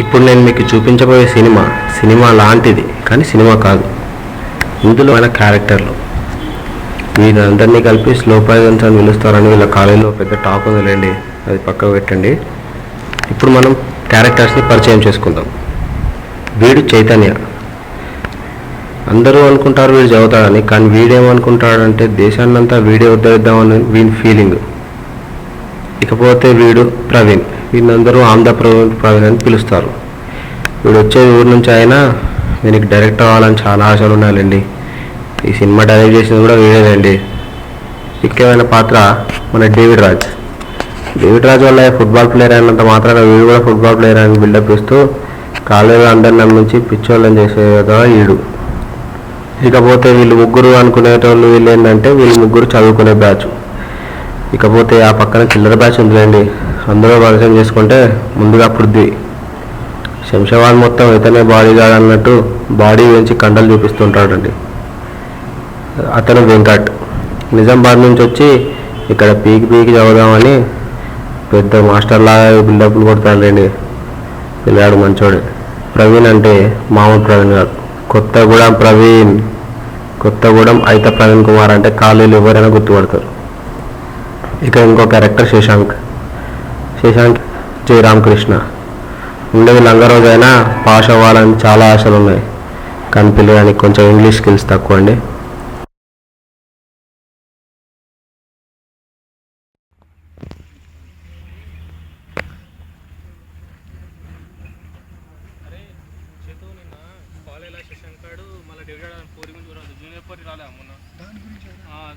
ఇప్పుడు నేను మీకు చూపించబోయే సినిమా లాంటిది కానీ సినిమా కాదు. ఇందులో మన క్యారెక్టర్లు వీళ్ళందరినీ కలిపి స్లో పాయిజన్స్ అని పిలుస్తారని వీళ్ళ కాలేజీలో పెద్ద టాక్ ఉందిలేండి, అది పక్కకు పెట్టండి. ఇప్పుడు మనం క్యారెక్టర్స్ని పరిచయం చేసుకుందాం. వీడు చైతన్య. అందరూ అనుకుంటారు వీడు చదువుతాడని, కానీ వీడేమనుకుంటాడంటే దేశాన్నంతా వీడే ఉద్ధరిద్దామని వీని ఫీలింగ్. ఇకపోతే వీడు ప్రవీణ్. వీళ్ళందరూ ఆంధ్ర ప్రవీణ్ అని పిలుస్తారు. వీడు వచ్చే ఊరు నుంచి అయినా వీనికి డైరెక్టర్ అవ్వాలని చాలా ఆశలు ఉండాలండి. ఈ సినిమా డైరెక్ట్ చేసింది కూడా వీడేనండి. ముఖ్యమైన పాత్ర మన డేవిడ్ రాజ్ వల్ల ఫుట్బాల్ ప్లేయర్ అయినంత మాత్రాన వీడు కూడా ఫుట్బాల్ ప్లేయర్ అని బిల్డప్ ఇస్తూ కాలేజీలో అందరిని నమ్మించి పిచ్చోళ్ళని చేసేదా వీడు. ఇకపోతే వీళ్ళు ముగ్గురు అనుకునేటోళ్ళు వీళ్ళు ఏంటంటే వీళ్ళు ముగ్గురు చదువుకునే బ్యాచ్. ఇకపోతే ఆ పక్కన చిల్లర బ్యాచ్ ఉందిలేండి, అందరూ పరిచయం చేసుకుంటే ముందుగా పృథ్వీ. శంషాబాద్ మొత్తం ఇతనే బాడీ గార్డ్ అన్నట్టు బాడీ వేయించి కండలు చూపిస్తుంటాడండి. అతను వెంకట్. నిజామాబాద్ నుంచి వచ్చి ఇక్కడ పీకి చదువుదామని పెద్ద మాస్టర్ లాగా బిల్డప్లు కొడతాడండి. పిల్లాడు మంచోడే. ప్రవీణ్ అంటే మామూలు ప్రవీణ్ గారు, కొత్తగూడెం అయితే ప్రవీణ్ కుమార్ అంటే కాలేజీలు ఎవరైనా గుర్తుపడతారు. ఇక ఇంకో క్యారెక్టర్ శశాంక్ జై రామకృష్ణ. ఉండేది లంగరోజైనా పాస్ అవ్వాలని చాలా ఆశలు ఉన్నాయి, కానీ పిల్లగానికి కొంచెం ఇంగ్లీష్ స్కిల్స్ తక్కువ అండి.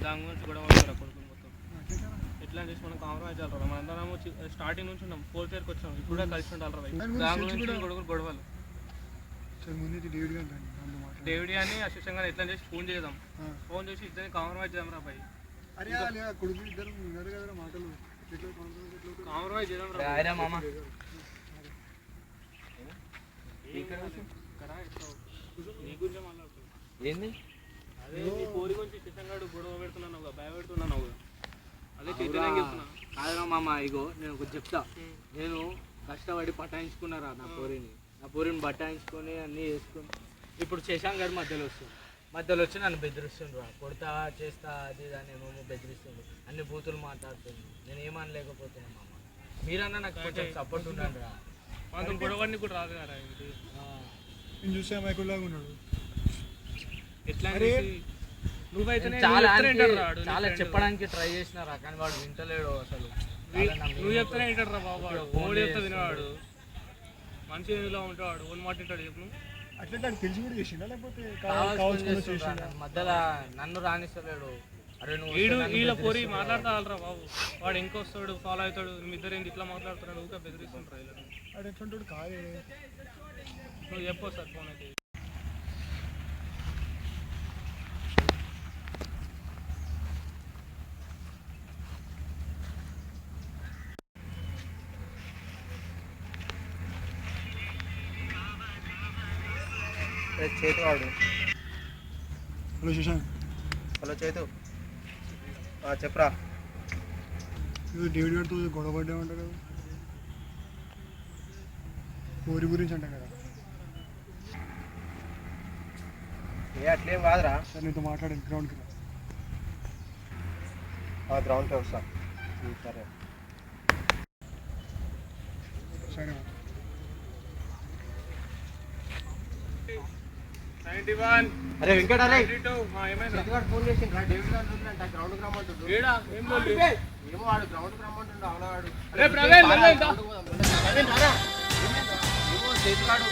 దాని గురించి కూడా కొడుకుని మొత్తం ఎట్లా చేసి మనం కాంప్రమైజ్ అవ్వాలి. మనందరము స్టార్టింగ్ నుంచి ఉన్నాం, 4th ఇయర్కి వచ్చాం, ఇప్పుడు కూడా కలిసి ఉండాలి. దాని గురించి కొడుకుని గొడవలు డేవిడ్ అని అశిషంగా ఎట్లా చేసి ఫోన్ చేసి ఇద్దరిని కాంప్రమైజ్ చేద్దాం రా భయ్, కాంప్రమైజ్ చేద్దాం రా మామ. నీ గురించి మాట్లాడుతుంది ఏంది? అదే నీ కోరి గురించి శిషంగాడు గొడవ పెడుతున్నాను, భయపెడుతున్నాను. అదే కాదురా మామ, ఇగో నేను ఒకటి చెప్తా. నేను కష్టపడి పటాయించుకున్నారా నా పోరిని బటాయించుకొని అన్నీ చేసుకుని, ఇప్పుడు శశాంక్ గారు మధ్యలో వచ్చి నన్ను బెదిరిస్తుండ్రా, కొడతా చేస్తా అది దాన్ని మేము బెదిరిస్తుండ్రు, అన్ని బూతులు మాట్లాడుతుంది. నేను ఏమనలేకపోతున్నాను మామ, మీరన్నా నాకు కొంచెం సపోర్ట్ ఉండండి రా. మాకు గొడవని కూడా రాదు కదా, చూసే మైకుల్లాగా ఉన్నాడు. ఎట్లా చాలా చెప్పడానికి ట్రై చేసినారా, కానీ వాడు వింటలేడు అసలు. నువ్వు చెప్తానే వింటాడు రా బాబు, ఓడి చెప్తా వినేవాడు, మంచి ఇలా ఉంటాడు, ఓన్ మాట వింటాడు. చెప్పు అట్లా తెలిసి కూడా చేసిండా లేకపోతే మధ్యలో నన్ను రాణిస్తలేడు. అరే వీళ్ళ పోరి మాట్లాడతా బాబు, వాడు ఇంకొస్తాడు ఫాలో అవుతాడు, మీ ఇద్దరు ఏంటి ఇట్లా మాట్లాడుతున్నాడు, ఊరికే బెదిరిస్తుంటారు. వాడు ఎట్లుంటాడు కాదే, నువ్వు చెప్పు సార్ ఫోన్ అయితే. చేతు వాడు. హలో శశాంక్. హలో చేతు, చెప్పరా. డేవిడ్ గారితో గొడవ పడ్డామంట కదా, ఊరి గురించి అంట కదా. అట్లేం కాదురా. సార్ నీతో మాట్లాడాను, గ్రౌండ్కి రా. గ్రౌండ్కి వస్తా. సరే సరే. 91. అరే వెంకట, అరే ఫోన్ చేసిండ్రా, డేవిడ్ గారు ఉందంట గ్రౌండ్కి రమ్మంటుండు. ఏమో వాడు గ్రౌండ్కి రమ్మంటుండు. అవునాడు చేతిగాడు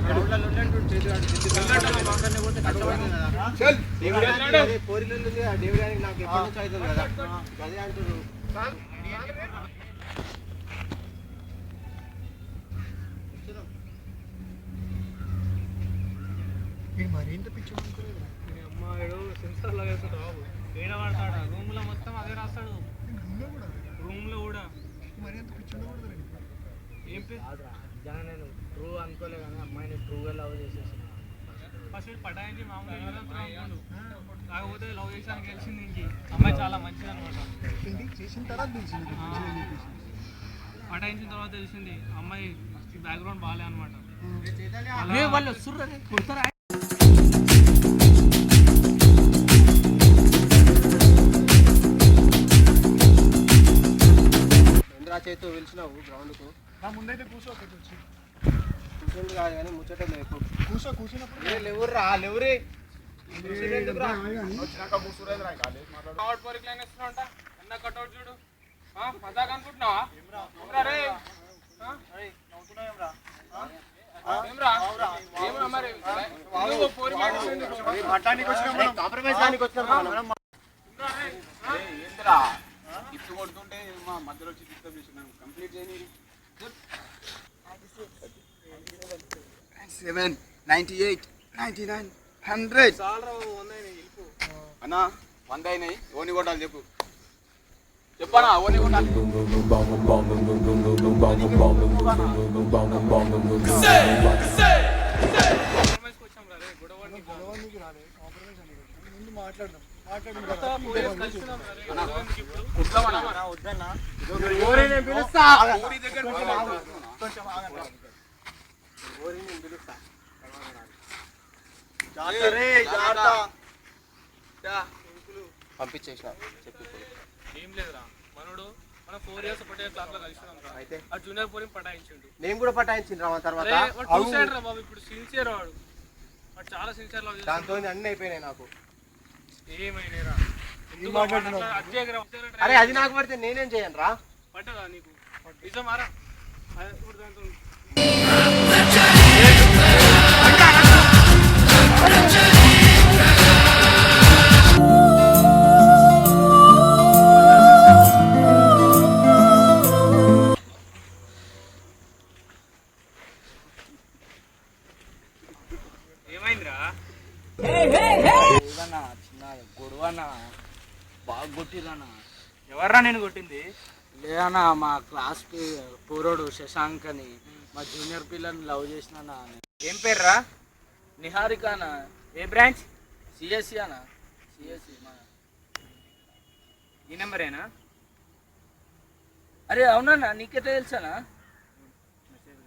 గ్రౌండ్లో ఉండంటుండు. చేతిగాడు మాట్లాడలేకపోతే కష్టపడుతుంది కదా. పోరిలు డేవిడ్ గారికి నాకు ఎప్పటి నుంచి అవుతుంది కదా, అదే అంటుడు. మరింత పిచ్చి అమ్మాయిడు సెన్సార్ లాగా వేస్తాడు బాబు, ఏడ పడతాడు రూమ్లో మొత్తం అదే రాస్తాడు. రూమ్లో కూడా మరింత పిచ్చి ఉండకూడదు. ఏం నిజంగా నేను ట్రూ అనుకోలే, కానీ అమ్మాయిని ట్రూగా లవ్ చేసేసిన. ఫస్ట్ పటాయించి మామూలుగా కాకపోతే లవ్ చేసానికి తెలిసింది ఇంక అమ్మాయి చాలా మంచిది అనమాట. చేసిన తర్వాత తెలిసింది. పటాయించిన తర్వాత తెలిసింది అమ్మాయి బ్యాక్గ్రౌండ్ బాగాలే అనమాట. వాళ్ళు వస్తుర్రు కుడతారా? ఇంద్రా చేతు పిలిచినావు గ్రౌండ్కు. నా ముందైతే కూర్చో ఒకటి వచ్చి కూర్చుంది కాదు కానీ ముచ్చట లేకు. కూర్చున్నప్పుడు లేవుర్రా లేవురే వచ్చినాక కూర్చురేంద్రా ఇంకా కౌట్ పోరికి లైన్ ఇస్తున్నావంట. ఎన్న కట్అవుట్ చూడు. మజాక్ అనుకుంటున్నావా? ఏమ్రా రే? ఏమ్రా? ఏమ్రా మరి? నువ్వు పోరి మాట్లాడానికి వచ్చినా కాంప్రమైజ్ దానికి వచ్చినా ఏంద్రా గిఫ్ట్ కొడుతుంటే మా మధ్యలో వచ్చి డిస్టర్బ్ చేసినాను. కంప్లీట్ చేయని 7 98 99 100 అన్నా 100 అయినాయి. ఓని కొట్టాలి చెప్పు. చెప్పనా ఓని కొట్టాలి. గొడవనికి రాలే కాంప్రమైజ్ అని ముందు మాట్లాడదాం పంపించేసిన చెప్పి ఏం లేదురా, మనోడు మనం 4 years ఒకటే క్లాస్ లో కలిసినాం రా. అయితే ఆ జూనియర్ పోరిని పటాయించిండు. నేను కూడా పటాయించిన తర్వాత వాడు చూసాడు రా బాబు, ఇప్పుడు సిన్సియర్ వాడు చాలా సిన్సియర్ లవ్ దాంతో అన్ని అయిపోయినాయి నాకు. ఏమైనా అరే అది నాకు పడితే నేనేం చేయను రా. పట్టదా నీకు నిజమారా? ఇప్పుడు దాంతో ఏమైందిరా? చిన్న గొడవనా బాగా కొట్టిరన్నా. ఎవర్రా నేను కొట్టింది? లేదన్నా మా క్లాస్ పూరోడు శశాంక్ అని మా జూనియర్ పిల్లని లవ్ చేసినా. ఏం పేర్రా? నిహారిక అన్న. ఏ బ్రాంచ్? సిఎస్సి అన్న. సిఎస్సి ఈ నెంబరేనా? అరే అవునన్నా, నీకైతే తెలుసానా? మెసేజ్